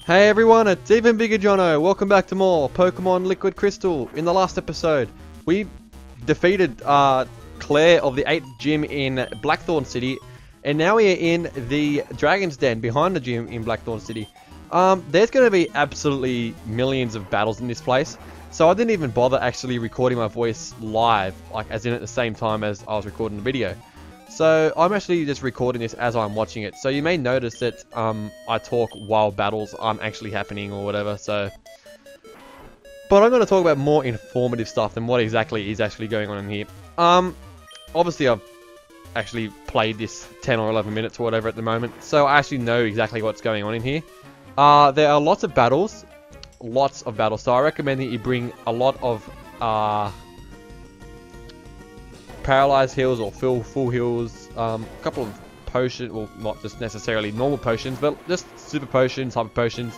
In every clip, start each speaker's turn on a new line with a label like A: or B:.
A: Hey everyone, it's Even Bigger Jono. Welcome back to more Pokemon Liquid Crystal. In the last episode, we defeated Claire of the 8th gym in Blackthorn City, and now we are in the Dragens Den behind the gym in Blackthorn City. There's going to be absolutely millions of battles in this place, so I didn't even bother actually recording my voice live, like as in at the same time as I was recording the video. So I'm actually just recording this as I'm watching it. So you may notice that I talk while battles aren't actually happening or whatever. So, but I'm going to talk about more informative stuff than what exactly is actually going on in here. Obviously I've actually played this 10 or 11 minutes or whatever at the moment, so I actually know exactly what's going on in here. There are lots of battles. So I recommend that you bring a lot of paralyzed heals or full heals, a couple of potions, well not just necessarily normal potions, but just super potions, hyper potions.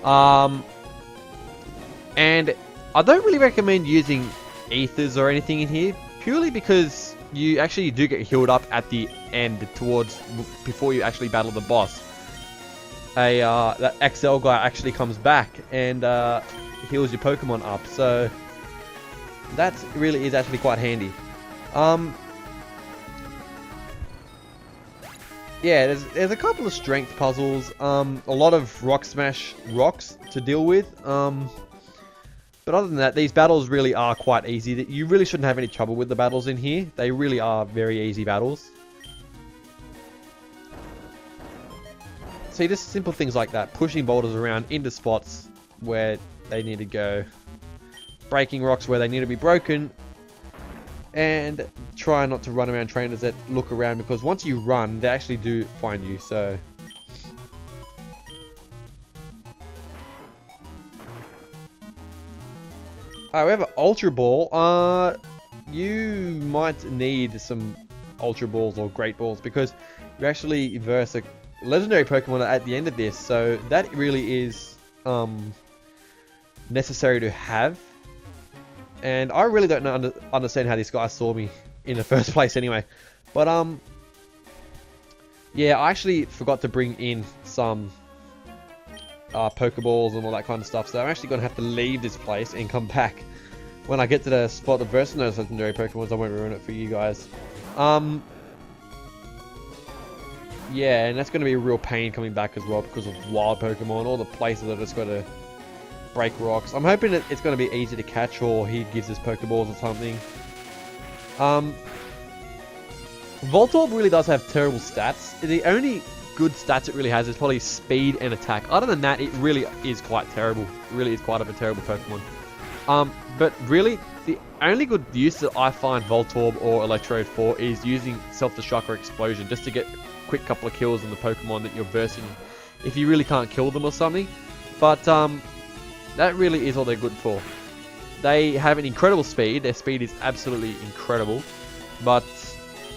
A: And I don't really recommend using ethers or anything in here, purely because you actually do get healed up at the end before you actually battle the boss. That XL guy actually comes back and heals your Pokemon up, so that really is actually quite handy. Yeah, there's a couple of strength puzzles, a lot of rock smash rocks to deal with, but other than that, these battles really are quite easy. You really shouldn't have any trouble with the battles in here. They really are very easy battles. See, just simple things like that, pushing boulders around into spots where they need to go, breaking rocks where they need to be broken, and try not to run around trainers that look around, because once you run, they actually do find you. So however, Ultra Ball, you might need some Ultra Balls or Great Balls, because you actually verse a legendary Pokemon at the end of this, so that really is necessary to have. And I really don't understand how this guy saw me in the first place anyway. But, yeah, I actually forgot to bring in some Pokeballs and all that kind of stuff. So I'm actually going to have to leave this place and come back when I get to the spot of versing those legendary Pokemons. I won't ruin it for you guys. Yeah, and that's going to be a real pain coming back as well because of wild Pokemon. All the places I just got to break rocks. I'm hoping that it's going to be easy to catch, or he gives us Pokeballs or something. Voltorb really does have terrible stats. The only good stats it really has is probably speed and attack. Other than that, it really is quite terrible. It really is quite a terrible Pokemon. But really, the only good use that I find Voltorb or Electrode for is using Self-Destruct or Explosion, just to get a quick couple of kills on the Pokemon that you're versing if you really can't kill them or something. But that really is all they're good for. They have an incredible speed. Their speed is absolutely incredible. But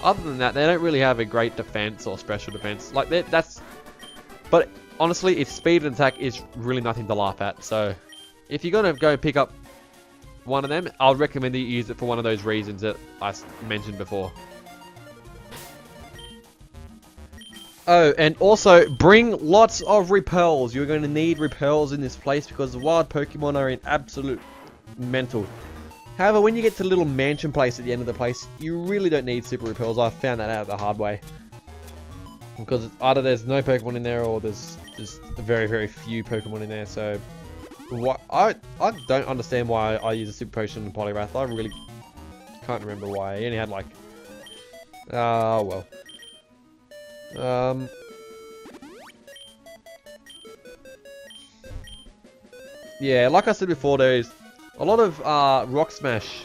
A: other than that, they don't really have a great defense or special defense. Like but honestly, its speed and attack is really nothing to laugh at. So if you're gonna go pick up one of them, I'll recommend that you use it for one of those reasons that I mentioned before. Oh, and also bring lots of repels. You're going to need repels in this place because the wild Pokemon are in absolute mental. However, when you get to the little mansion place at the end of the place, you really don't need super repels. I found that out the hard way. Because either there's no Pokemon in there, or there's just very, very few Pokemon in there. So I don't understand why I use a super potion in Poliwrath. I really can't remember why. I only had like... well. Yeah, like I said before, there's a lot of rock smash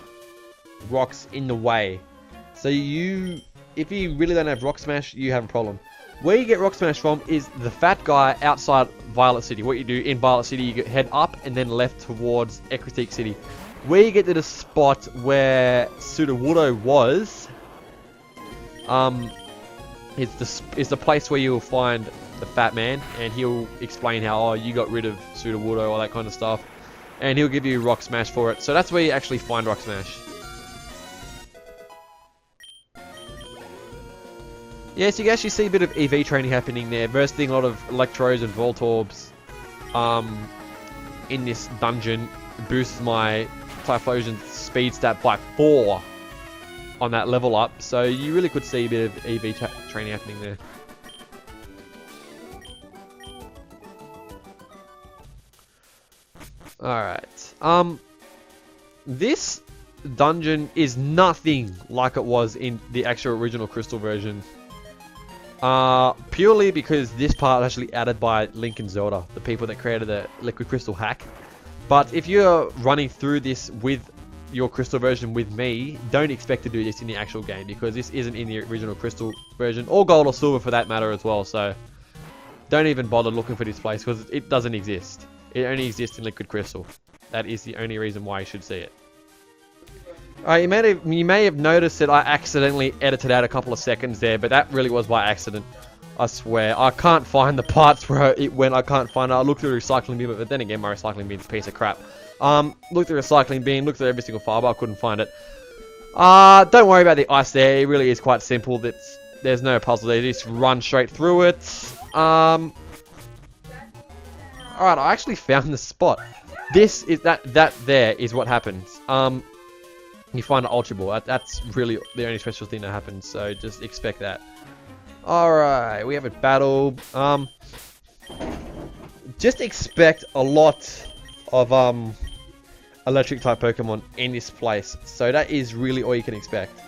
A: rocks in the way. So if you really don't have rock smash, you have a problem. Where you get rock smash from is the fat guy outside Violet City. What you do in Violet City, you head up and then left towards Equitique City. Where you get to the spot where Sudowoodo was, is the place where you'll find the fat man, and he'll explain how, oh, you got rid of Sudowoodo, all that kind of stuff, and he'll give you Rock Smash for it. So that's where you actually find Rock Smash. Yeah, so you can actually see a bit of EV training happening there, bursting a lot of Electros and Voltorbs. in this dungeon boosts my Typhlosion speed stat by 4 on that level up. So you really could see a bit of EV training happening there. Alright. This dungeon is nothing like it was in the actual original Crystal version. Purely because this part was actually added by Link and Zelda, the people that created the Liquid Crystal hack. But if you're running through this with your Crystal version with me, don't expect to do this in the actual game, because this isn't in the original Crystal version, or Gold or Silver for that matter as well. So don't even bother looking for this place, because it doesn't exist. It only exists in Liquid Crystal. That is the only reason why you should see it. Alright, you may have noticed that I accidentally edited out a couple of seconds there, but that really was by accident. I swear. I can't find the parts where it went. I can't find it. I looked through the recycling bin, but then again, my recycling bin's a piece of crap. Looked through the recycling bin, looked at every single file, but I couldn't find it. Don't worry about the ice there. It really is quite simple. There's no puzzle there. You just run straight through it. Alright, I actually found the spot. This is that there is what happens. You find an Ultra Ball. That's really the only special thing that happens, so just expect that. Alright, we have a battle. Just expect a lot of electric type Pokemon in this place. So that is really all you can expect.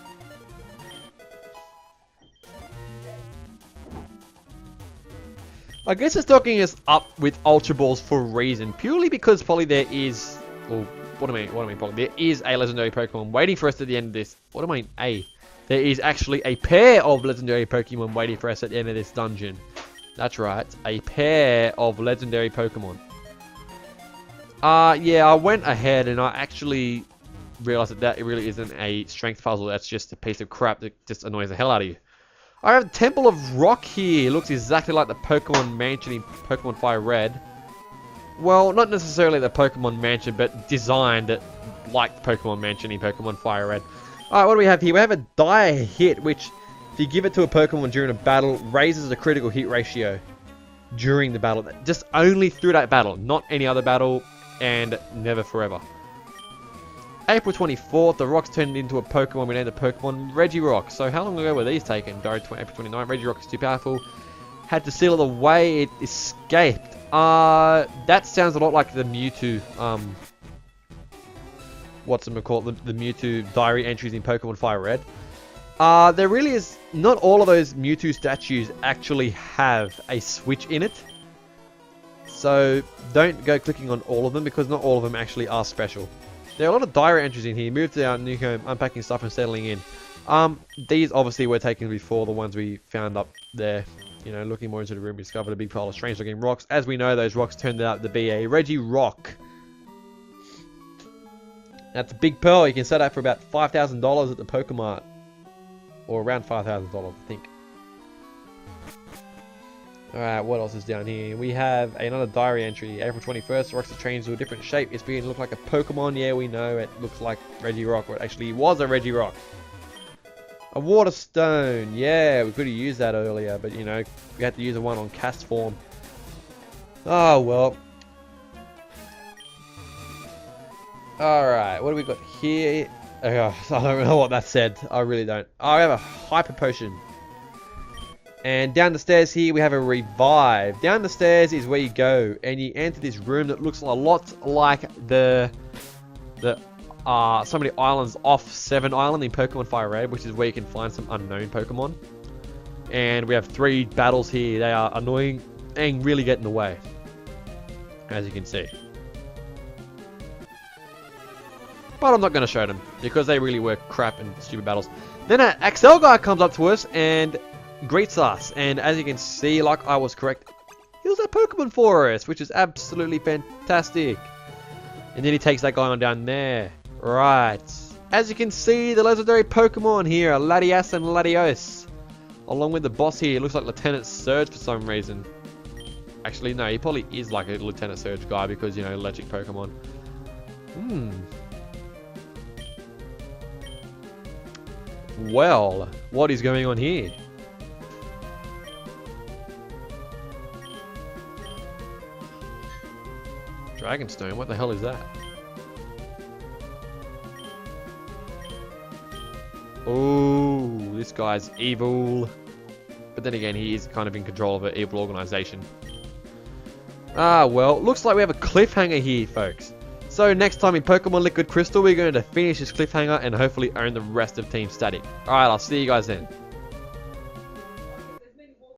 A: I guess it's stocking us up with Ultra Balls for a reason. Purely because probably there is... Well, what do I mean probably? There is a legendary Pokemon waiting for us at the end of this. What do I mean There is actually a pair of legendary Pokemon waiting for us at the end of this dungeon. That's right. A pair of legendary Pokemon. Yeah, I went ahead and I actually realized that it really isn't a strength puzzle. That's just a piece of crap that just annoys the hell out of you. I have Temple of Rock here. It looks exactly like the Pokemon Mansion in Pokemon Fire Red. Well, not necessarily the Pokemon Mansion, but designed like the Pokemon Mansion in Pokemon Fire Red. Alright, what do we have here? We have a Dire Hit, which, if you give it to a Pokemon during a battle, raises the critical hit ratio during the battle. Just only through that battle, not any other battle, and never forever. April 24th, the rocks turned into a Pokemon. We named the Pokemon Regirock. So how long ago were these taken? April 29th, Regirock is too powerful. Had to seal it away, it escaped. That sounds a lot like the Mewtwo, the Mewtwo diary entries in Pokemon Fire Red. There really is, not all of those Mewtwo statues actually have a switch in it. So don't go clicking on all of them, because not all of them actually are special. There are a lot of diary entries in here. Moved to our new home, unpacking stuff and settling in. These obviously were taken before the ones we found up there. You know, looking more into the room, we discovered a big pile of strange looking rocks. As we know, those rocks turned out to be a Regirock. That's a big pearl. You can sell that for about $5,000 at the Pokemart. Or around $5,000, I think. Alright, what else is down here? We have another diary entry. April 21st, the rocks have changed to a different shape. It's beginning to look like a Pokemon. Yeah, we know it looks like Regirock, or it actually was a Regirock. A Water Stone. Yeah, we could have used that earlier, but you know, we had to use the one on cast form. Oh, well. Alright, what do we got here? I don't know what that said. I really don't. Oh, I have a Hyper Potion. And down the stairs here, we have a Revive. Down the stairs is where you go, and you enter this room that looks a lot like some of the islands off 7 Island in Pokemon Fire Red, which is where you can find some unknown Pokemon. And we have 3 battles here. They are annoying and really get in the way, as you can see. But I'm not going to show them, because they really were crap and stupid battles. Then an Axel guy comes up to us and greets us, and as you can see, like I was correct, he was a Pokemon for us, which is absolutely fantastic. And then he takes that guy on down there. Right. As you can see, the legendary Pokemon here are Latias and Latios. Along with the boss here, it looks like Lieutenant Surge for some reason. Actually, no, he probably is like a Lieutenant Surge guy, because, you know, electric Pokemon. Well, what is going on here? Dragonstone? What the hell is that? Oh, this guy's evil. But then again, he is kind of in control of an evil organization. Ah, well, looks like we have a cliffhanger here, folks. So next time in Pokemon Liquid Crystal, we're going to finish this cliffhanger and hopefully own the rest of Team Static. Alright, I'll see you guys then.